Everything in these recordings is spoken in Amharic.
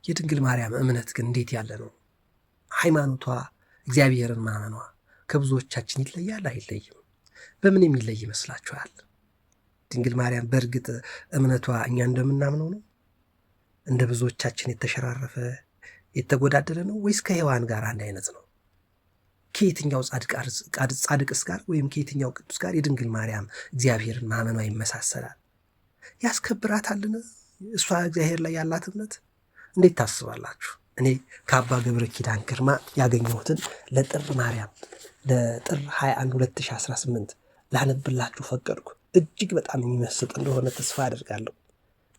የድንግል ማርያም እምነት ግን እንዴት ያለ ነው? ሃይማኖቷ እግዚአብሔርን ማመኗ ከብዙዎቻችን ይለያል አይለይም? በምን የሚለይ ይመስላችኋል? ድንግል ማርያም በእርግጥ እምነቷ እኛ እንደምናምነው ነው? እንደ ብዙዎቻችን የተሸራረፈ የተጎዳደለ ነው ወይስ ከሔዋን ጋር አንድ አይነት ነው? ከየትኛው ጻድቅስ ጋር ወይም ከየትኛው ቅዱስ ጋር የድንግል ማርያም እግዚአብሔርን ማመኗ ይመሳሰላል? ያስከብራታልን? እሷ እግዚአብሔር ላይ ያላት እምነት እንዴት ታስባላችሁ? እኔ ከአባ ገብረ ኪዳን ግርማ ያገኘሁትን ለጥር 21 2018 ላነብላችሁ ፈቀድኩ። እጅግ በጣም የሚመስጥ እንደሆነ ተስፋ አደርጋለሁ።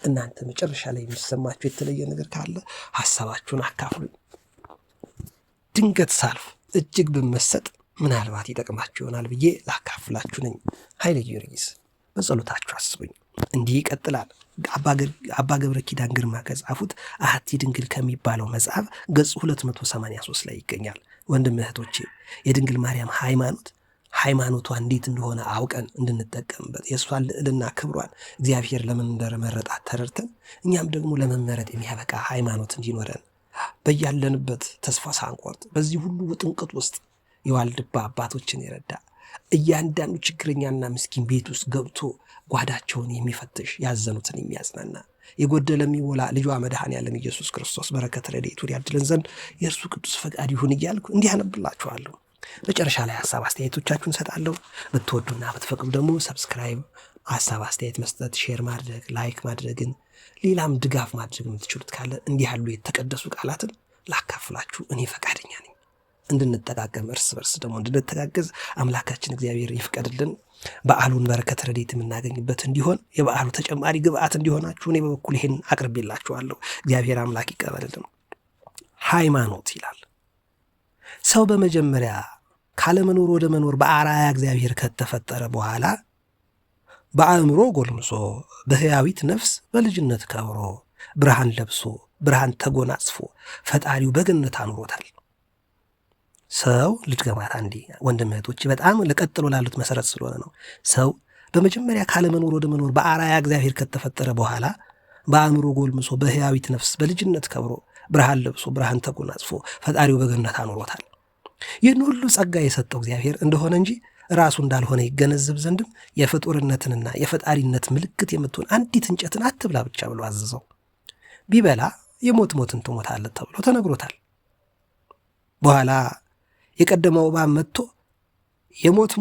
እናንተ መጨረሻ ላይ የሚሰማችሁ የተለየ ነገር ካለ ሐሳባችሁን አካፍሉኝ። ድንገት ሳልፍ እጅግ ብመሰጥ ምናልባት ይጠቅማችሁ ይሆናል ብዬ ላካፍላችሁ ነኝ። ኃይለ ጊዮርጊስ በጸሎታችሁ አስቡኝ። እንዲህ ይቀጥላል። አባ ገብረ ኪዳን ግርማ ከጻፉት አሐቲ ድንግል ከሚባለው መጽሐፍ ገጽ 283 ላይ ይገኛል። ወንድም እህቶቼ፣ የድንግል ማርያም ሃይማኖቷ እንዴት እንደሆነ አውቀን እንድንጠቀምበት የእሷን ልዕልና ክብሯን እግዚአብሔር ለምን እንደመረጣት ተረድተን እኛም ደግሞ ለመመረጥ የሚያበቃ ሃይማኖት እንዲኖረን በያለንበት ተስፋ ሳንቆርጥ በዚህ ሁሉ ውጥንቅጥ ውስጥ የዋልድባ አባቶችን የረዳ እያንዳንዱ ችግረኛና ምስኪን ቤት ውስጥ ገብቶ ጓዳቸውን የሚፈትሽ ያዘኑትን የሚያጽናና የጎደለ የሚሞላ ልጇ መድኃኔዓለም ኢየሱስ ክርስቶስ በረከት ረድኤቱን ያድለን ዘንድ የእርሱ ቅዱስ ፈቃድ ይሁን እያልኩ እንዲህ አነብላችኋለሁ። መጨረሻ ላይ ሀሳብ አስተያየቶቻችሁን ሰጣለሁ። ብትወዱና ብትፈቅዱ ደግሞ ሰብስክራይብ፣ ሀሳብ አስተያየት መስጠት፣ ሼር ማድረግ፣ ላይክ ማድረግን ሌላም ድጋፍ ማድረግ የምትችሉት ካለ እንዲህ ያሉ የተቀደሱ ቃላትን ላካፍላችሁ እኔ ፈቃደኛ ነኝ። እንድንጠቃቀም እርስ በርስ ደግሞ እንድንተጋገዝ አምላካችን እግዚአብሔር ይፍቀድልን። በዓሉን በረከት ረድኤት የምናገኝበት እንዲሆን የበዓሉ ተጨማሪ ግብአት እንዲሆናችሁ እኔ በበኩል ይሄን አቅርቤላችኋለሁ። እግዚአብሔር አምላክ ይቀበልልን። ሃይማኖት ይላል ሰው በመጀመሪያ ካለመኖር ወደ መኖር በአርአያ እግዚአብሔር ከተፈጠረ በኋላ በአእምሮ ጎልምሶ በሕያዊት ነፍስ በልጅነት ከብሮ ብርሃን ለብሶ ብርሃን ተጎናጽፎ ፈጣሪው በገነት አኑሮታል። ሰው ልድገማት አንዴ ወንድም እህቶች፣ በጣም ለቀጥሎ ላሉት መሰረት ስለሆነ ነው። ሰው በመጀመሪያ ካለመኖር ወደ መኖር በአርአያ እግዚአብሔር ከተፈጠረ በኋላ በአእምሮ ጎልምሶ በሕያዊት ነፍስ በልጅነት ከብሮ ብርሃን ለብሶ ብርሃን ተጎናጽፎ ፈጣሪው በገነት አኑሮታል። ይህን ሁሉ ጸጋ የሰጠው እግዚአብሔር እንደሆነ እንጂ ራሱ እንዳልሆነ ይገነዘብ ዘንድም የፍጡርነትንና የፈጣሪነት ምልክት የምትሆን አንዲት እንጨትን አትብላ ብቻ ብሎ አዘዘው። ቢበላ ሞትን ትሞታለህ ተብሎ ተነግሮታል። በኋላ የቀደመው እባብ መጥቶ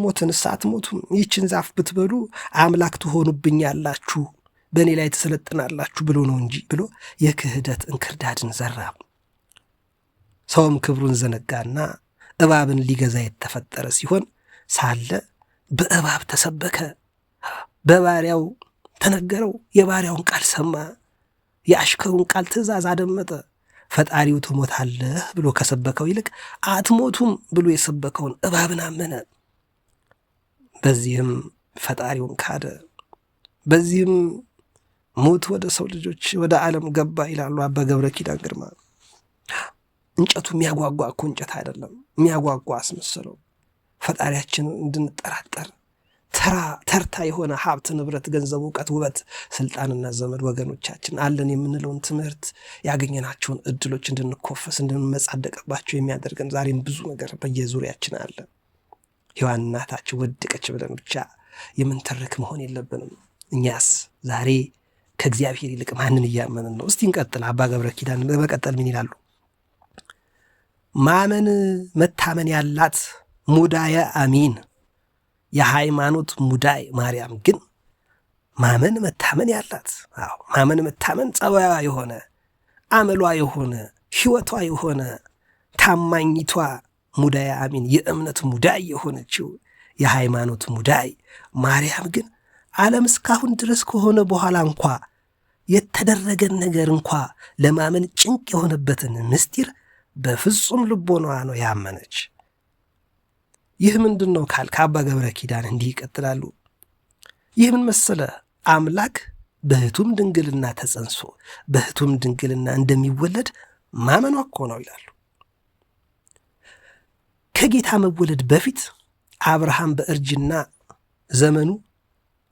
ሞትን ሳትሞቱም ይህችን ዛፍ ብትበሉ አምላክ ትሆኑብኛላችሁ፣ በእኔ ላይ ትሰለጥናላችሁ ብሎ ነው እንጂ ብሎ የክህደት እንክርዳድን ዘራ። ሰውም ክብሩን ዘነጋና እባብን ሊገዛ የተፈጠረ ሲሆን ሳለ በእባብ ተሰበከ፣ በባሪያው ተነገረው፣ የባሪያውን ቃል ሰማ፣ የአሽከሩን ቃል ትእዛዝ አደመጠ። ፈጣሪው ትሞታለህ ብሎ ከሰበከው ይልቅ አትሞቱም ብሎ የሰበከውን እባብን አመነ። በዚህም ፈጣሪውን ካደ። በዚህም ሞት ወደ ሰው ልጆች ወደ ዓለም ገባ ይላሉ አባ ገብረ ኪዳን ግርማ። እንጨቱ የሚያጓጓ እኮ እንጨት አይደለም፣ የሚያጓጓ አስመሰለው። ፈጣሪያችን እንድንጠራጠር ተርታ የሆነ ሀብት፣ ንብረት፣ ገንዘብ፣ እውቀት፣ ውበት፣ ስልጣንና ዘመድ ወገኖቻችን አለን የምንለውን ትምህርት ያገኘናቸውን እድሎች እንድንኮፈስ እንድንመጻደቅባቸው የሚያደርገን ዛሬም ብዙ ነገር በየዙሪያችን አለ። ሔዋን እናታችን ወደቀች ብለን ብቻ የምንተርክ መሆን የለብንም። እኛስ ዛሬ ከእግዚአብሔር ይልቅ ማንን እያመንን ነው? እስቲ እንቀጥል። አባ ገብረ ኪዳን በመቀጠል ምን ይላሉ? ማመን መታመን ያላት ሙዳየ አሚን የሃይማኖት ሙዳይ ማርያም ግን ማመን መታመን ያላት፣ ማመን መታመን ጸባያ የሆነ አመሏ የሆነ ሕይወቷ የሆነ ታማኝቷ ሙዳየ አሚን የእምነት ሙዳይ የሆነችው የሃይማኖት ሙዳይ ማርያም ግን ዓለም እስካሁን ድረስ ከሆነ በኋላ እንኳ የተደረገን ነገር እንኳ ለማመን ጭንቅ የሆነበትን ምስጢር በፍጹም ልቦናዋ ነው ያመነች። ይህ ምንድን ነው ካል ከአባ ገብረ ኪዳን እንዲህ ይቀጥላሉ። ይህ ምን መሰለ? አምላክ በሕቱም ድንግልና ተጸንሶ በሕቱም ድንግልና እንደሚወለድ ማመኗ እኮ ነው ይላሉ። ከጌታ መወለድ በፊት አብርሃም በእርጅና ዘመኑ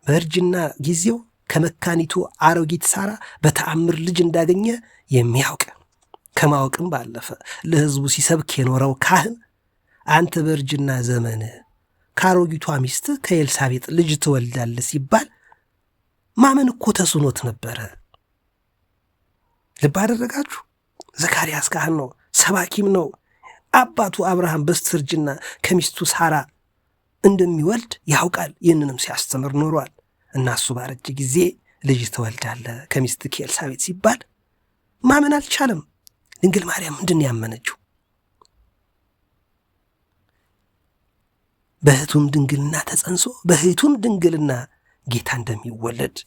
በእርጅና ጊዜው ከመካኒቱ አሮጊት ሳራ በተአምር ልጅ እንዳገኘ የሚያውቅ ከማወቅም ባለፈ ለሕዝቡ ሲሰብክ የኖረው ካህን አንተ በእርጅና ዘመን ከአሮጊቷ ሚስት ከኤልሳቤጥ ልጅ ትወልዳለህ ሲባል ማመን እኮ ተስኖት ነበረ። ልብ አደረጋችሁ? ዘካርያስ ካህን ነው፣ ሰባኪም ነው። አባቱ አብርሃም በስተርጅና ከሚስቱ ሳራ እንደሚወልድ ያውቃል። ይህንንም ሲያስተምር ኖሯል። እና እሱ ባረጀ ጊዜ ልጅ ትወልዳለህ ከሚስት ከኤልሳቤጥ ሲባል ማመን አልቻለም። ድንግል ማርያም ምንድን ያመነችው? በእህቱም ድንግልና ተጸንሶ በእህቱም ድንግልና ጌታ እንደሚወለድ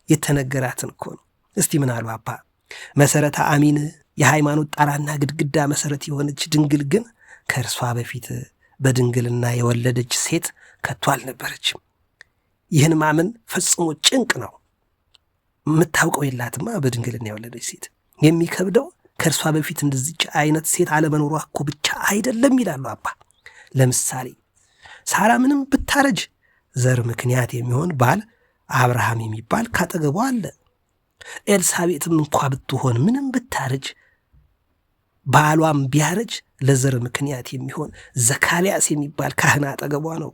የተነገራትን እኮ ነው። እስቲ ምን አሉ አባ? መሰረተ አሚን የሃይማኖት ጣራና ግድግዳ መሰረት የሆነች ድንግል ግን ከእርሷ በፊት በድንግልና የወለደች ሴት ከቶ አልነበረችም። ይህን ማመን ፈጽሞ ጭንቅ ነው። የምታውቀው የላትማ በድንግልና የወለደች ሴት። የሚከብደው ከእርሷ በፊት እንደዚች አይነት ሴት አለመኖሯ እኮ ብቻ አይደለም ይላሉ አባ። ለምሳሌ ሳራ ምንም ብታረጅ ዘር ምክንያት የሚሆን ባል አብርሃም የሚባል ካጠገቧ አለ። ኤልሳቤጥም እንኳ ብትሆን ምንም ብታረጅ ባሏም ቢያረጅ ለዘር ምክንያት የሚሆን ዘካርያስ የሚባል ካህን አጠገቧ ነው።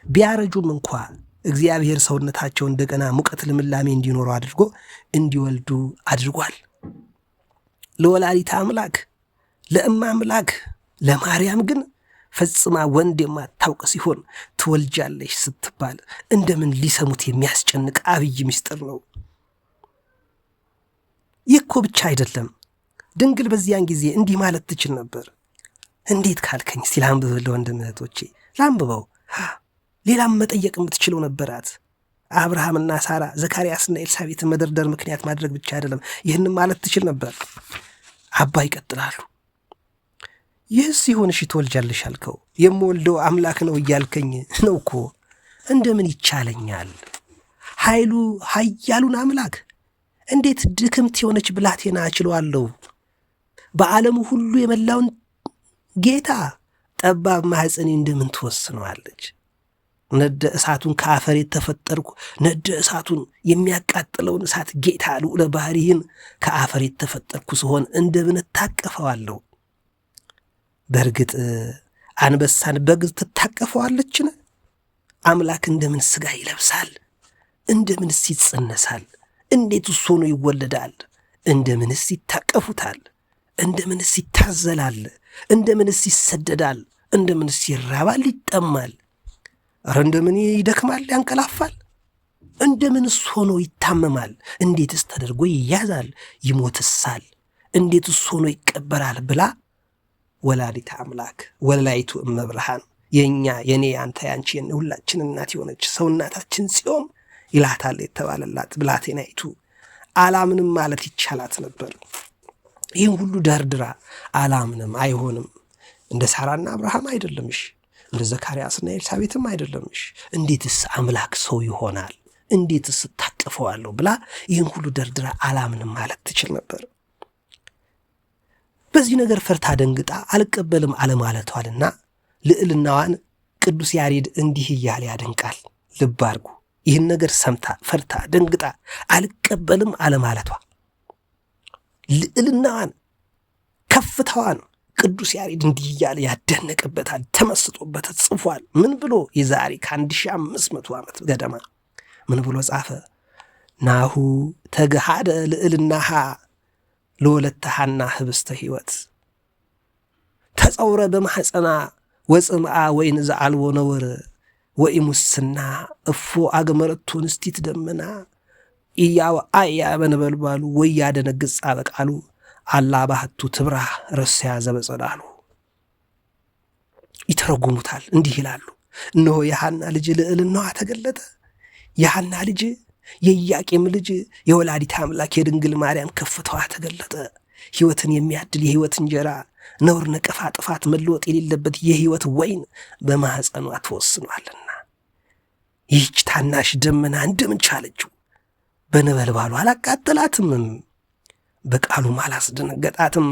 ቢያረጁም እንኳ እግዚአብሔር ሰውነታቸው እንደገና ሙቀት ልምላሜ እንዲኖሩ አድርጎ እንዲወልዱ አድርጓል። ለወላዲተ አምላክ ለእመ አምላክ ለማርያም ግን ፈጽማ ወንድ የማታውቅ ሲሆን ትወልጃለሽ ስትባል እንደምን ሊሰሙት የሚያስጨንቅ አብይ ምስጢር ነው። ይህ እኮ ብቻ አይደለም። ድንግል በዚያን ጊዜ እንዲህ ማለት ትችል ነበር። እንዴት ካልከኝ እስቲ ላንብብልህ ወንድም እህቶቼ፣ ላንብበው። ሌላም መጠየቅ የምትችለው ነበራት። አብርሃምና ሳራ ዘካርያስና ኤልሳቤትን መደርደር ምክንያት ማድረግ ብቻ አይደለም፣ ይህንም ማለት ትችል ነበር። አባ ይቀጥላሉ። ይህስ ሲሆን እሺ ትወልጃለሽ አልከው፣ የምወልደው አምላክ ነው እያልከኝ ነው እኮ። እንደምን ይቻለኛል? ኃያሉን አምላክ እንዴት ድክምት የሆነች ብላቴና እችለዋለሁ? በዓለሙ ሁሉ የመላውን ጌታ ጠባብ ማኅፀኔ እንደምን ትወስነዋለች? ነደ እሳቱን ከአፈር የተፈጠርኩ ነደ እሳቱን የሚያቃጥለውን እሳት ጌታ ልዑለ ባሕሪህን ከአፈር የተፈጠርኩ ስሆን እንደምን እታቀፈዋለሁ? በእርግጥ አንበሳን በግ ትታቀፈዋለችን? አምላክ እንደምን ሥጋ ይለብሳል? እንደምንስ ይጸነሳል? እንዴትስ ሆኖ ይወለዳል? እንደምንስ ይታቀፉታል? እንደምንስ ይታዘላል? እንደምንስ ይሰደዳል? እንደምንስ ይራባል ይጠማል? ኧረ እንደምን ይደክማል ያንቀላፋል? እንደምንስ ሆኖ ይታመማል? እንዴትስ ተደርጎ ይያዛል ይሞትሳል? እንዴትስ ሆኖ ይቀበራል? ብላ ወላዲተ አምላክ ወላዲቱ እመብርሃን የእኛ የኔ ያንተ ያንቺ ሁላችን እናት የሆነች ሰው እናታችን ጽዮን ይላታል የተባለላት ብላቴናይቱ አላምንም ማለት ይቻላት ነበር። ይህን ሁሉ ደርድራ አላምንም፣ አይሆንም፣ እንደ ሳራና አብርሃም አይደለምሽ፣ እንደ ዘካርያስና ኤልሳቤትም አይደለምሽ፣ እንዴትስ አምላክ ሰው ይሆናል? እንዴትስ ታቅፈዋለሁ ብላ ይህን ሁሉ ደርድራ አላምንም ማለት ትችል ነበር። በዚህ ነገር ፈርታ ደንግጣ አልቀበልም አለማለቷልና ልዕልናዋን ቅዱስ ያሬድ እንዲህ እያለ ያደንቃል። ልብ አድርጉ። ይህን ነገር ሰምታ ፈርታ ደንግጣ አልቀበልም አለማለቷ ልዕልናዋን ከፍታዋን ቅዱስ ያሬድ እንዲህ እያለ ያደነቅበታል፣ ተመስጦበት ጽፏል። ምን ብሎ? የዛሬ ከ1500 ዓመት ገደማ ምን ብሎ ጻፈ? ናሁ ተገሃደ ልዕልናሃ ለወለተ ሐና ህብስተ ሕይወት ተጸውረ በማሕፀና ወፅምአ ወይን ዘአልቦ ነወር ወኢሙስና እፎ አገመረቶ ንስቲት ደመና ኢያው አያ በነበልባሉ ወያደነግጽ በቃሉ አላ ባህቱ ትብራህ ረስያ ዘበጸዳሉ። ይተረጉሙታል፣ እንዲህ ይላሉ። እነሆ የሐና ልጅ ልዕልናዋ ተገለጠ። የሐና ልጅ የኢያቄም ልጅ የወላዲተ አምላክ የድንግል ማርያም ከፍታዋ ተገለጠ። ሕይወትን የሚያድል የሕይወት እንጀራ፣ ነውር፣ ነቀፋ፣ ጥፋት፣ መለወጥ የሌለበት የሕይወት ወይን በማኅፀኗ ተወስኗልና ይህች ታናሽ ደመና እንደምን ቻለችው? በነበልባሉ አላቃጠላትም፣ በቃሉም አላስደነገጣትም።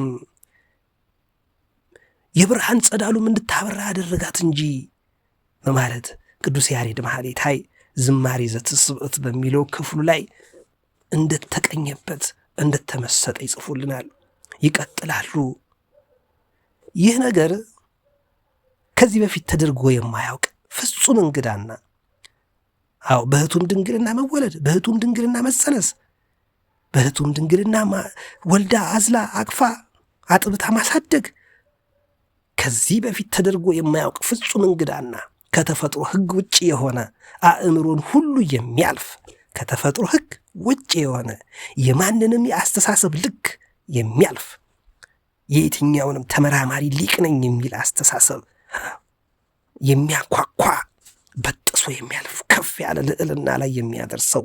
የብርሃን ጸዳሉም እንድታበራ ያደረጋት እንጂ በማለት ቅዱስ ያሬድ ማኅሌታይ ዝማሬ ዘትስብእት በሚለው ክፍሉ ላይ እንደተቀኘበት እንደተመሰጠ ይጽፉልናል። ይቀጥላሉ። ይህ ነገር ከዚህ በፊት ተደርጎ የማያውቅ ፍጹም እንግዳና በእህቱም ድንግልና መወለድ፣ በእህቱም ድንግልና መጸነስ፣ በእህቱም ድንግልና ወልዳ አዝላ አቅፋ አጥብታ ማሳደግ ከዚህ በፊት ተደርጎ የማያውቅ ፍጹም እንግዳና ከተፈጥሮ ሕግ ውጭ የሆነ አእምሮን ሁሉ የሚያልፍ ከተፈጥሮ ሕግ ውጭ የሆነ የማንንም የአስተሳሰብ ልክ የሚያልፍ የየትኛውንም ተመራማሪ ሊቅ ነኝ የሚል አስተሳሰብ የሚያኳኳ በጥሶ የሚያልፍ ከፍ ያለ ልዕልና ላይ የሚያደርሰው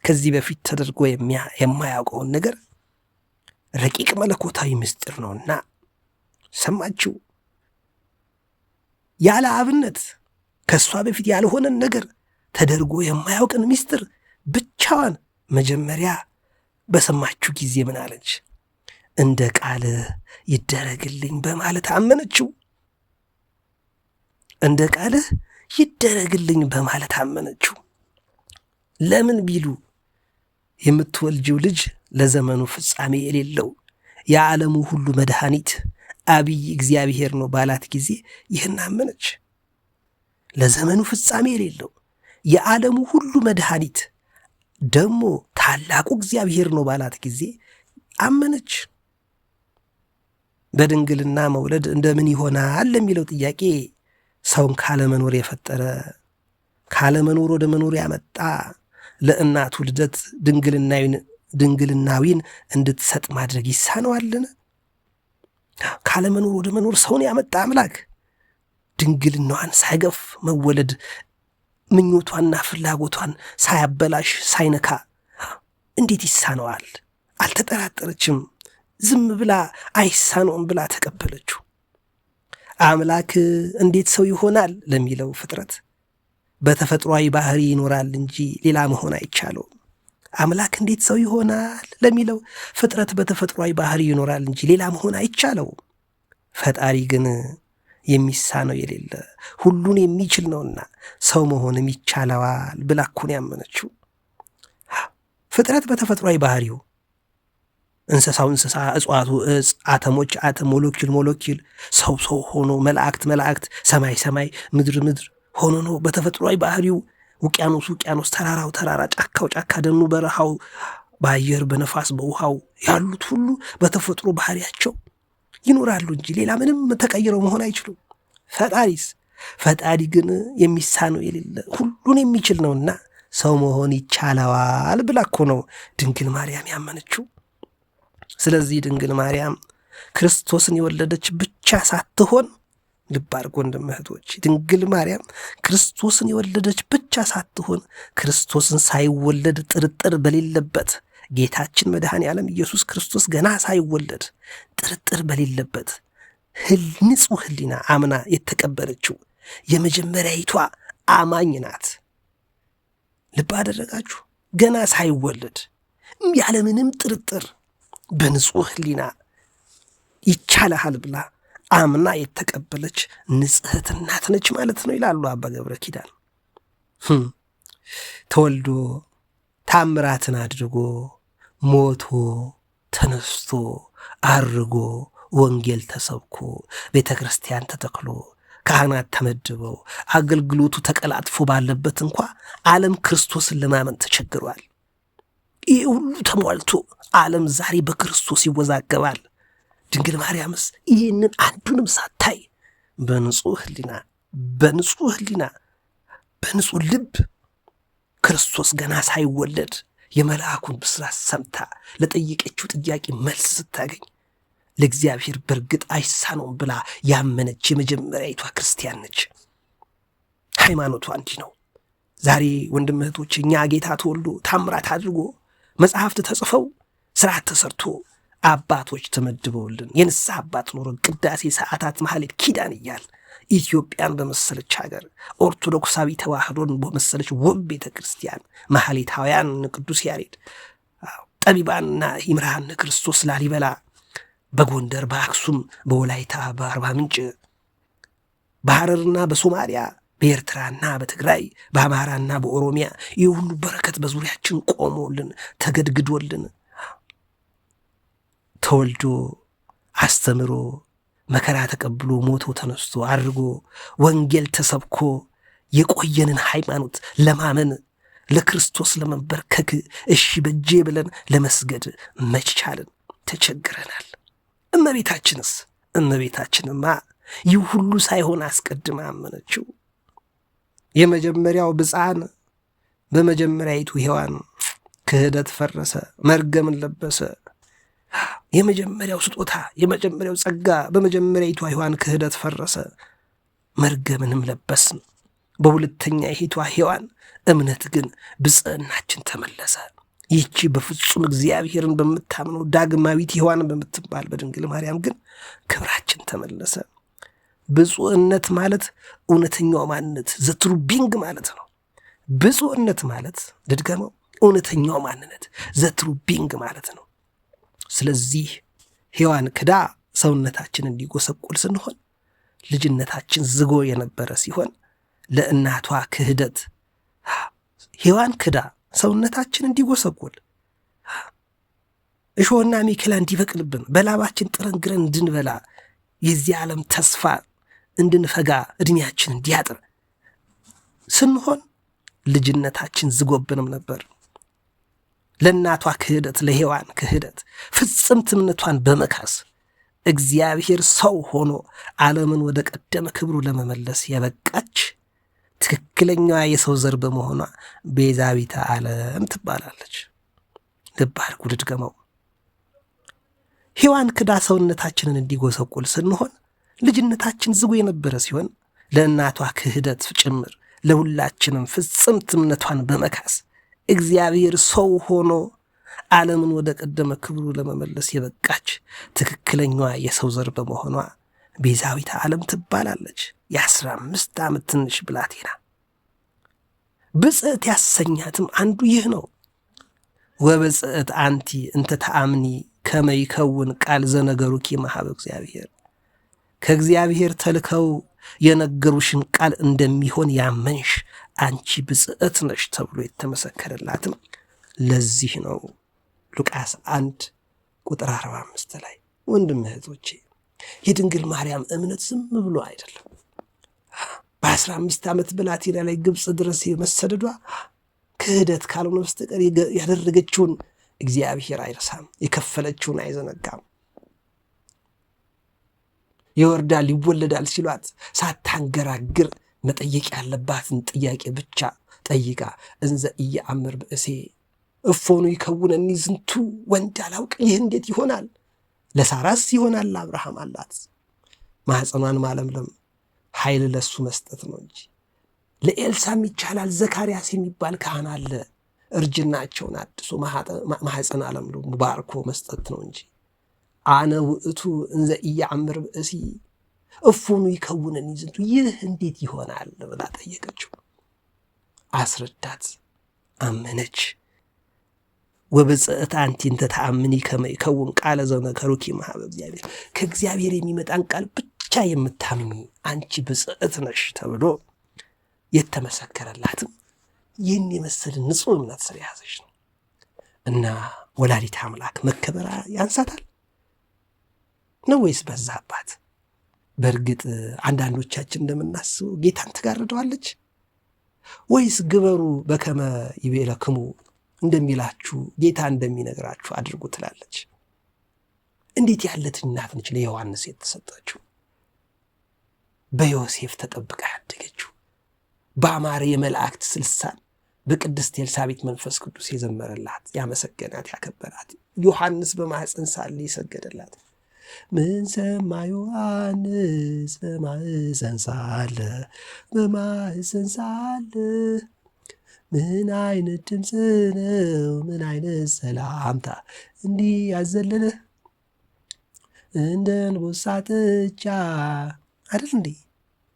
ከዚህ በፊት ተደርጎ የማያውቀውን ነገር ረቂቅ መለኮታዊ ምስጢር ነውና ሰማችሁ። ያለ አብነት ከእሷ በፊት ያልሆነን ነገር ተደርጎ የማያውቅን ምስጢር ብቻዋን መጀመሪያ በሰማችሁ ጊዜ ምን አለች? እንደ ቃል ይደረግልኝ በማለት አመነችው። እንደ ቃልህ ይደረግልኝ በማለት አመነችው። ለምን ቢሉ የምትወልጂው ልጅ ለዘመኑ ፍጻሜ የሌለው የዓለሙ ሁሉ መድኃኒት አብይ እግዚአብሔር ነው ባላት ጊዜ ይህን አመነች። ለዘመኑ ፍጻሜ የሌለው የዓለሙ ሁሉ መድኃኒት ደግሞ ታላቁ እግዚአብሔር ነው ባላት ጊዜ አመነች። በድንግልና መውለድ እንደምን ይሆናል ለሚለው ጥያቄ ሰውን ካለመኖር የፈጠረ ካለመኖር ወደ መኖር ያመጣ ለእናቱ ልደት ድንግልናዊን እንድትሰጥ ማድረግ ይሳነዋልን? ካለመኖር ወደ መኖር ሰውን ያመጣ አምላክ ድንግልናዋን ሳይገፍ መወለድ ምኞቷንና ፍላጎቷን ሳያበላሽ ሳይነካ እንዴት ይሳነዋል? አልተጠራጠረችም። ዝም ብላ አይሳነውም ብላ ተቀበለችው። አምላክ እንዴት ሰው ይሆናል ለሚለው ፍጥረት በተፈጥሯዊ ባህሪ ይኖራል እንጂ ሌላ መሆን አይቻለውም። አምላክ እንዴት ሰው ይሆናል ለሚለው ፍጥረት በተፈጥሯዊ ባህሪ ይኖራል እንጂ ሌላ መሆን አይቻለውም። ፈጣሪ ግን የሚሳነው የሌለ ሁሉን የሚችል ነውና ሰው መሆንም ይቻለዋል ብላ እኮ ነው ያመነችው። ፍጥረት በተፈጥሯዊ ባህሪው እንስሳው እንስሳ፣ እጽዋቱ እጽ፣ አተሞች አተም፣ ሞለኪል ሞለኪል፣ ሰው ሰው ሆኖ መላእክት ሰማይ ሰማይ፣ ምድር ምድር ሆኖ ነው በተፈጥሯዊ ባህሪው። ውቅያኖስ ውቅያኖስ፣ ተራራው ተራራ፣ ጫካው ጫካ፣ ደኑ በረሃው፣ በአየር በነፋስ በውሃው ያሉት ሁሉ በተፈጥሮ ባህሪያቸው ይኖራሉ እንጂ ሌላ ምንም ተቀይረው መሆን አይችሉም። ፈጣሪ ግን የሚሳነው የሌለ ሁሉን የሚችል ነውና ሰው መሆን ይቻለዋል ብላ እኮ ነው ድንግል ማርያም ያመነችው። ስለዚህ ድንግል ማርያም ክርስቶስን የወለደች ብቻ ሳትሆን ልብ አድርጎ እንደምህቶች ድንግል ማርያም ክርስቶስን የወለደች ብቻ ሳትሆን ክርስቶስን ሳይወለድ ጥርጥር በሌለበት ጌታችን መድኃኔ ዓለም ኢየሱስ ክርስቶስ ገና ሳይወለድ ጥርጥር በሌለበት ንጹሕ ሕሊና አምና የተቀበለችው የመጀመሪያይቷ አማኝ ናት። ልብ አደረጋችሁ? ገና ሳይወለድ ያለምንም ጥርጥር በንጹሕ ሕሊና ይቻልሃል ብላ አምና የተቀበለች ንጽሕት እናት ነች ማለት ነው ይላሉ አባ ገብረ ኪዳን። ተወልዶ ታምራትን አድርጎ ሞቶ ተነስቶ አርጎ ወንጌል ተሰብኮ ቤተ ክርስቲያን ተተክሎ ካህናት ተመድበው አገልግሎቱ ተቀላጥፎ ባለበት እንኳ ዓለም ክርስቶስን ለማመን ተቸግሯል። ይህ ሁሉ ተሟልቶ ዓለም ዛሬ በክርስቶስ ይወዛገባል። ድንግል ማርያምስ ይህንን አንዱንም ሳታይ በንጹሕ ሕሊና በንጹሕ ልብ ክርስቶስ ገና ሳይወለድ የመልአኩን ብስራት ሰምታ ለጠየቀችው ጥያቄ መልስ ስታገኝ ለእግዚአብሔር በርግጥ አይሳነውም ብላ ያመነች የመጀመሪያይቷ ክርስቲያን ነች። ሃይማኖቷ እንዲህ ነው። ዛሬ ወንድም እህቶች፣ እኛ ጌታ ተወልዶ ታምራት አድርጎ መጽሐፍት ተጽፈው ስርዓት ተሰርቶ አባቶች ተመድበውልን የንስሐ አባት ኖረን ቅዳሴ፣ ሰዓታት፣ ማህሌት፣ ኪዳን እያል ኢትዮጵያን በመሰለች ሀገር ኦርቶዶክሳዊ ተዋህዶን በመሰለች ውብ ቤተ ክርስቲያን ማህሌታውያን ቅዱስ ያሬድ፣ ጠቢባንና ይምርሃነ ክርስቶስ ላሊበላ በጎንደር፣ በአክሱም፣ በወላይታ፣ በአርባ ምንጭ፣ በሐረርና በሶማሊያ፣ በኤርትራና በትግራይ፣ በአማራና በኦሮሚያ ይህ ሁሉ በረከት በዙሪያችን ቆሞልን ተገድግዶልን ተወልዶ አስተምሮ መከራ ተቀብሎ ሞቶ ተነስቶ አድርጎ ወንጌል ተሰብኮ የቆየንን ሃይማኖት ለማመን ለክርስቶስ ለመንበርከክ እሺ በጄ ብለን ለመስገድ መቻልን ተቸግረናል። እመቤታችንማ ይህ ሁሉ ሳይሆን አስቀድማ አመነችው። የመጀመሪያው ብፅዓን በመጀመሪያይቱ ሔዋን ክህደት ፈረሰ፣ መርገምን ለበሰ። የመጀመሪያው ስጦታ የመጀመሪያው ጸጋ በመጀመሪያይቱ ሔዋን ክህደት ፈረሰ፣ መርገምንም ለበስን። በሁለተኛይቱ ሔዋን እምነት ግን ብፅዕናችን ተመለሰ። ይህቺ በፍጹም እግዚአብሔርን በምታምነው ዳግማዊት ሔዋን በምትባል በድንግል ማርያም ግን ክብራችን ተመለሰ። ብፁዕነት ማለት እውነተኛው ማንነት ዘትሩ ቢንግ ማለት ነው። ብፁዕነት ማለት ድድገመው እውነተኛው ማንነት ዘትሩ ቢንግ ማለት ነው። ስለዚህ ሔዋን ክዳ ሰውነታችን እንዲጎሰቁል ስንሆን ልጅነታችን ዝጎ የነበረ ሲሆን ለእናቷ ክህደት ሔዋን ክዳ ሰውነታችን እንዲጎሰቁል እሾህና አሜከላ እንዲበቅልብን በላባችን ጥረን ግረን እንድንበላ የዚህ ዓለም ተስፋ እንድንፈጋ ዕድሜያችን እንዲያጥር ስንሆን ልጅነታችን ዝጎብንም ነበር። ለእናቷ ክህደት ለሔዋን ክህደት ፍጽምት እምነቷን በመካስ እግዚአብሔር ሰው ሆኖ ዓለምን ወደ ቀደመ ክብሩ ለመመለስ የበቃች ትክክለኛዋ የሰው ዘር በመሆኗ ቤዛዊተ ዓለም ትባላለች። ልብ አድርጉ፣ ልድገመው። ሔዋን ክዳ ሰውነታችንን እንዲጎሰቁል ስንሆን ልጅነታችን ዝጉ የነበረ ሲሆን ለእናቷ ክህደት ጭምር ለሁላችንም ፍጽምት እምነቷን በመካስ እግዚአብሔር ሰው ሆኖ ዓለምን ወደ ቀደመ ክብሩ ለመመለስ የበቃች ትክክለኛዋ የሰው ዘር በመሆኗ ቤዛዊተ ዓለም ትባላለች። የ15 ዓመት ትንሽ ብላቴና ብፅዕት ያሰኛትም አንዱ ይህ ነው። ወበፅዕት አንቲ እንተ ተአምኒ ከመ ይከውን ቃል ዘነገሩኪ እምኀበ እግዚአብሔር፣ ከእግዚአብሔር ተልከው የነገሩሽን ቃል እንደሚሆን ያመንሽ አንቺ ብፅዕት ነሽ ተብሎ የተመሰከረላትም ለዚህ ነው። ሉቃስ 1 ቁጥር 45 ላይ ወንድም እህቶቼ የድንግል ማርያም እምነት ዝም ብሎ አይደለም። በ15 ዓመት ብላቴና ላይ ግብፅ ድረስ የመሰደዷ ክህደት ካልሆነ በስተቀር ያደረገችውን እግዚአብሔር አይረሳም፣ የከፈለችውን አይዘነጋም። ይወርዳል ይወለዳል ሲሏት ሳታንገራግር መጠየቅ ያለባትን ጥያቄ ብቻ ጠይቃ እንዘ ኢየአምር ብእሴ እፎኑ ይከውነኒ ዝንቱ ወንድ አላውቅ፣ ይህ እንዴት ይሆናል? ለሳራስ ይሆናል፣ አብርሃም አላት። ማኅፀኗን ማለምለም ኃይል ለሱ መስጠት ነው እንጂ ለኤልሳም ይቻላል። ዘካርያስ የሚባል ካህን አለ፣ እርጅናቸውን አድሶ ማኅፀን አለምለም ባርኮ መስጠት ነው እንጂ አነ ውእቱ እንዘ ኢየአምር ብእሲ እፎኑ ይከውነኒ ዝንቱ፣ ይህ እንዴት ይሆናል ብላ ጠየቀችው። አስረዳት፣ አመነች። ወበፅዕት አንቲ እንተ ተአምኒ ከመ ይከውን ቃለ ዘነገሩኪ እምኀበ እግዚአብሔር፣ ከእግዚአብሔር የሚመጣን ቃል ብቻ የምታምኚ አንቺ ብፅዕት ነሽ ተብሎ የተመሰከረላትም ይህን የመሰለ ንጹሕ እምነት ስለያዘች ነው። እና ወላዲተ አምላክ መከበራ ያንሳታል ነው ወይስ በዛባት? በእርግጥ አንዳንዶቻችን እንደምናስበው ጌታን ትጋርደዋለች ወይስ ግበሩ በከመ ይቤለክሙ እንደሚላችሁ ጌታ እንደሚነግራችሁ አድርጉ ትላለች? እንዴት ያለት እናት ነች ለዮሐንስ የተሰጠችው? በዮሴፍ ተጠብቃ ያደገችው፣ በአማረ የመላእክት ስልሳን በቅድስት ኤልሳቤጥ መንፈስ ቅዱስ የዘመረላት፣ ያመሰገናት፣ ያከበራት፣ ዮሐንስ በማኅፀን ሳለ የሰገደላት ምን ሰማ ዮሐንስ በማኅፀን ሳለ በማኅፀን ሳለ ምን አይነት ድምፅ ነው ምን አይነት ሰላምታ እንዲህ ያዘለለ እንደ አንበሳ ጥጃ አይደል እንዴ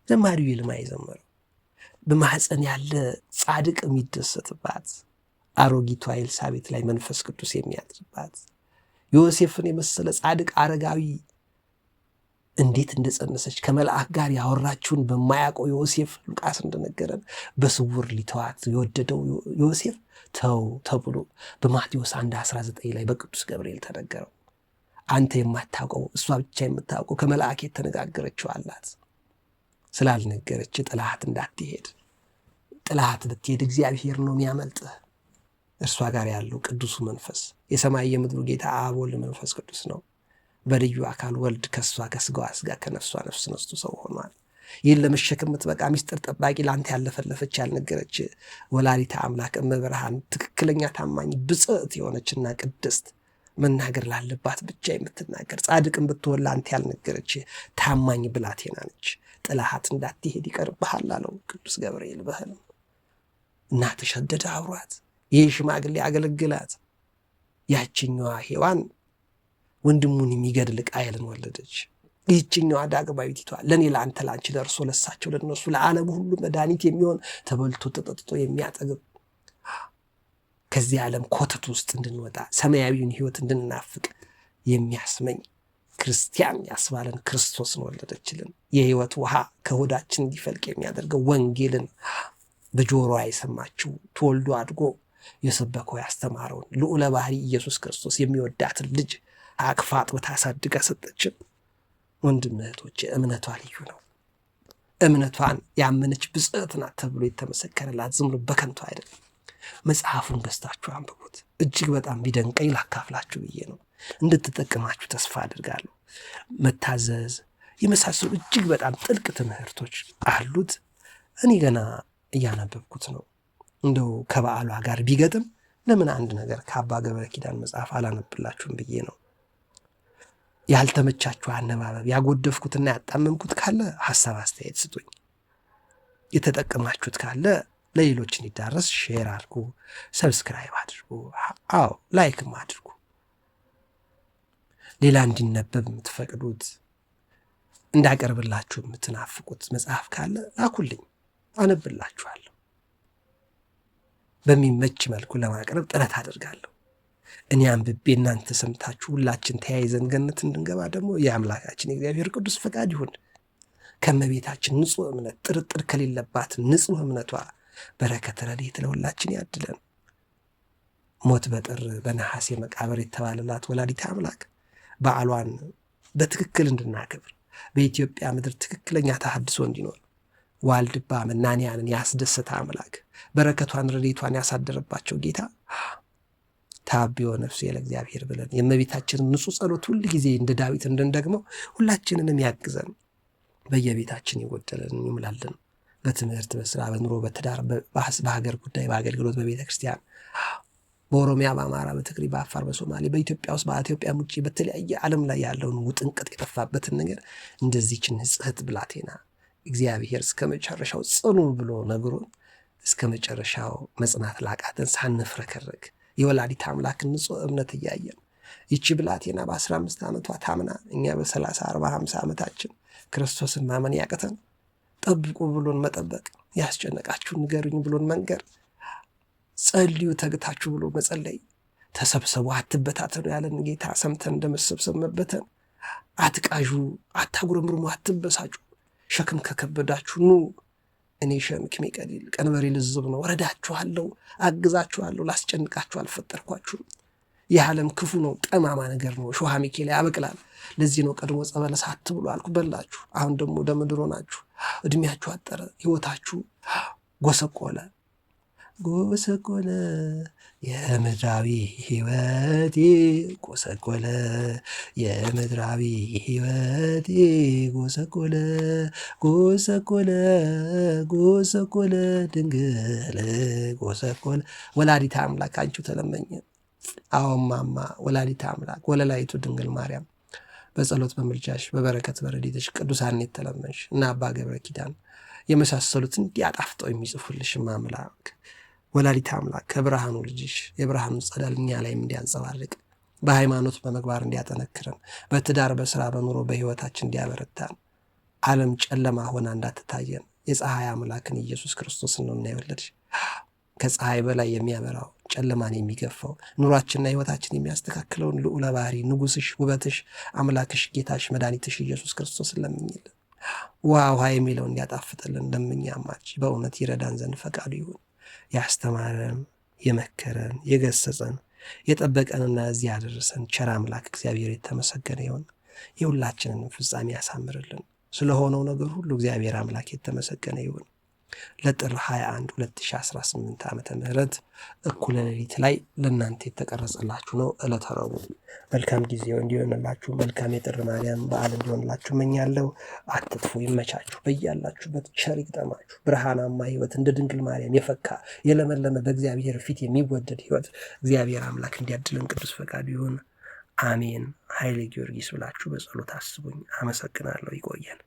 ዘማሪው ይልማ የዘመረው። በማኅፀን ያለ ጻድቅ የሚደሰትባት አሮጊቷ ኤልሳቤጥ ላይ መንፈስ ቅዱስ የሚያድርባት ዮሴፍን የመሰለ ጻድቅ አረጋዊ እንዴት እንደጸነሰች ከመልአክ ጋር ያወራችውን በማያውቀው ዮሴፍ ሉቃስ እንደነገረን በስውር ሊተዋት የወደደው ዮሴፍ ተው ተብሎ በማቴዎስ 1:19 ላይ በቅዱስ ገብርኤል ተነገረው። አንተ የማታውቀው እሷ ብቻ የምታውቀው ከመልአክ የተነጋገረችው አላት። ስላልነገረች ጥላት እንዳትሄድ፣ ጥላት ብትሄድ እግዚአብሔር ነው የሚያመልጥህ። እርሷ ጋር ያለው ቅዱሱ መንፈስ የሰማይ የምድሩ ጌታ አብ ወልድ መንፈስ ቅዱስ ነው። በልዩ አካል ወልድ ከሷ ከስጋዋ ስጋ ከነፍሷ ነፍስ ነስቶ ሰው ሆኗል። ይህን ለመሸከም የምትበቃ ሚስጥር ጠባቂ ለአንተ ያለፈለፈች ያልነገረች ወላዲተ አምላክ እመብርሃን ትክክለኛ ታማኝ ብጽዕት የሆነችና ቅድስት መናገር ላለባት ብቻ የምትናገር ጻድቅን ብትሆን ለአንተ ያልነገረች ታማኝ ብላቴና ነች። ጥላሃት እንዳትሄድ ይቀርብሃል አለው ቅዱስ ገብርኤል በሕልም። እና ተሸደደ አብሯት። ይህ ሽማግሌ አገለግላት። ያችኛዋ ሔዋን ወንድሙን የሚገድል ቃየልን ወለደች። ይህችኛዋ ዳግማዊቲቷ ለእኔ ለአንተ ላንቺ ለእርሶ ለሳቸው ለነሱ ለዓለም ሁሉ መድኃኒት የሚሆን ተበልቶ ተጠጥቶ የሚያጠግብ ከዚህ ዓለም ኮተት ውስጥ እንድንወጣ ሰማያዊውን ሕይወት እንድንናፍቅ የሚያስመኝ ክርስቲያን ያስባለን ክርስቶስን ወለደችልን። የሕይወት ውሃ ከሆዳችን እንዲፈልቅ የሚያደርገው ወንጌልን በጆሮዋ የሰማችው ተወልዶ አድጎ የሰበከው ያስተማረውን ልዑለ ባህሪ ኢየሱስ ክርስቶስ የሚወዳትን ልጅ አቅፋ አጥብታ አሳድጋ ሰጠችን። ወንድም እህቶቼ እምነቷ ልዩ ነው። እምነቷን ያመነች ብጽዕት ናት ተብሎ የተመሰከረላት ዝም ብሎ በከንቱ አይደለም። መጽሐፉን ገዝታችሁ አንብቡት። እጅግ በጣም ቢደንቀኝ ላካፍላችሁ ብዬ ነው። እንድትጠቀማችሁ ተስፋ አድርጋለሁ። መታዘዝ የመሳሰሉ እጅግ በጣም ጥልቅ ትምህርቶች አሉት። እኔ ገና እያነበብኩት ነው። እንደው ከበዓሏ ጋር ቢገጥም ለምን አንድ ነገር ከአባ ገብረ ኪዳን መጽሐፍ አላነብላችሁም ብዬ ነው። ያልተመቻችሁ አነባበብ ያጎደፍኩትና ያጣመምኩት ካለ ሐሳብ አስተያየት ስጡኝ። የተጠቀማችሁት ካለ ለሌሎች እንዲዳረስ ሼር አድርጉ፣ ሰብስክራይብ አድርጉ፣ ላይክም አድርጉ። ሌላ እንዲነበብ የምትፈቅዱት እንዳቀርብላችሁ የምትናፍቁት መጽሐፍ ካለ ላኩልኝ፣ አነብላችኋለሁ። በሚመች መልኩ ለማቅረብ ጥረት አደርጋለሁ። እኔ አንብቤ እናንተ ሰምታችሁ ሁላችን ተያይዘን ገነት እንድንገባ ደግሞ የአምላካችን የእግዚአብሔር ቅዱስ ፈቃድ ይሁን። ከመቤታችን ንጹሕ እምነት ጥርጥር ከሌለባት ንጹሕ እምነቷ በረከት ረድኤት ለሁላችን ያድለን። ሞት በጥር በነሐሴ መቃብር የተባለላት ወላዲተ አምላክ በዓሏን በትክክል እንድናከብር በኢትዮጵያ ምድር ትክክለኛ ተሐድሶ እንዲኖር ዋልድባ መናንያንን ያስደሰተ አምላክ በረከቷን ረድኤቷን ያሳደረባቸው ጌታ ታቢዮ ነፍሴ ለእግዚአብሔር ብለን የእመቤታችንን ንጹሕ ጸሎት ሁል ጊዜ እንደ ዳዊት እንደንደግመው ሁላችንንም ያግዘን። በየቤታችን ይጎደለን ይምላልን። በትምህርት፣ በስራ፣ በኑሮ፣ በትዳር፣ በሀገር ጉዳይ፣ በአገልግሎት፣ በቤተ ክርስቲያን፣ በኦሮሚያ፣ በአማራ፣ በትግሪ፣ በአፋር፣ በሶማሌ፣ በኢትዮጵያ ውስጥ በኢትዮጵያ ውጭ በተለያየ ዓለም ላይ ያለውን ውጥንቅጥ የጠፋበትን ነገር እንደዚህችን ንጽሕት ብላቴና እግዚአብሔር እስከ መጨረሻው ጽኑ ብሎ ነግሮን እስከ መጨረሻው መጽናት ላቃተን ሳንፍረከረክ የወላዲተ አምላክን ንጹሕ እምነት እያየን ይቺ ብላቴና በ15 ዓመቷ ታምና እኛ በ30፣ 40፣ 50 ዓመታችን ክርስቶስን ማመን ያቅተን ጠብቁ ብሎን መጠበቅ፣ ያስጨነቃችሁ ንገሩኝ ብሎን መንገር፣ ጸልዩ ተግታችሁ ብሎ መጸለይ፣ ተሰብሰቡ አትበታተኑ ያለን ጌታ ሰምተን እንደመሰብሰብ መበተን፣ አትቃዡ፣ አታጉረምርሙ፣ አትበሳጩ፣ ሸክም ከከበዳችሁ ኑ እኔ ሸክሜ ቀሊል ቀንበሬ ልዝብ ነው፣ ረዳችኋለሁ፣ አግዛችኋለሁ፣ ላስጨንቃችሁ አልፈጠርኳችሁም። ይህ ዓለም ክፉ ነው፣ ጠማማ ነገር ነው፣ ሾሃ ሚኬላ ያበቅላል። ለዚህ ነው ቀድሞ ጸበለስ አትብሉ አልኩ በላችሁ። አሁን ደግሞ ወደ ምድር ሆናችሁ እድሜያችሁ አጠረ፣ ሕይወታችሁ ጎሰቆለ ጎሰቆለ፣ የምድራዊ ሕይወቴ ጎሰቆለ፣ የምድራዊ ሕይወቴ ጎሰቆለ፣ ጎሰቆለ፣ ጎሰቆለ፣ ድንግል ጎሰቆለ። ወላዲተ አምላክ አንቺው ተለመኘ። አዎማማ ወላዲተ አምላክ ወለላይቱ ድንግል ማርያም በጸሎት በምልጃሽ በበረከት በረድኤትሽ ቅዱሳን የተለመንሽ እና አባ ገብረ ኪዳን የመሳሰሉትን እንዲያጣፍጠው የሚጽፉልሽ አምላክ ወላዲተ አምላክ ከብርሃኑ ልጅሽ የብርሃኑ ጸዳል እኛ ላይም እንዲያንጸባርቅ በሃይማኖት በመግባር እንዲያጠነክረን በትዳር በስራ በኑሮ በሕይወታችን እንዲያበረታን ዓለም ጨለማ ሆና እንዳትታየን የፀሐይ አምላክን ኢየሱስ ክርስቶስን ነውና የወለድሽ ከፀሐይ በላይ የሚያበራው ጨለማን የሚገፋው ኑሯችንና ሕይወታችን የሚያስተካክለውን ልዑለ ባህሪ ንጉሥሽ ውበትሽ አምላክሽ ጌታሽ መድኃኒትሽ ኢየሱስ ክርስቶስን ለምኝልን። ውሃ የሚለውን እንዲያጣፍጥልን ለምኛማች በእውነት ይረዳን ዘንድ ፈቃዱ ይሁን። ያስተማረን የመከረን የገሰጸን የጠበቀንና እዚህ ያደረሰን ቸር አምላክ እግዚአብሔር የተመሰገነ ይሁን። የሁላችንን ፍጻሜ ያሳምርልን። ስለሆነው ነገር ሁሉ እግዚአብሔር አምላክ የተመሰገነ ይሁን። ለጥር 21 2018 ዓመተ ምህረት እኩለ ሌሊት ላይ ለእናንተ የተቀረጸላችሁ ነው። ዕለተ ረቡዕ መልካም ጊዜ እንዲሆንላችሁ፣ መልካም የጥር ማርያም በዓል እንዲሆንላችሁ እመኛለሁ። አትጥፉ፣ ይመቻችሁ፣ በያላችሁበት ቸር ይግጠማችሁ። ብርሃናማ ሕይወት እንደ ድንግል ማርያም የፈካ የለመለመ በእግዚአብሔር ፊት የሚወደድ ሕይወት እግዚአብሔር አምላክ እንዲያድልን ቅዱስ ፈቃዱ ይሁን። አሜን። ኃይለ ጊዮርጊስ ብላችሁ በጸሎት አስቡኝ። አመሰግናለሁ። ይቆየን።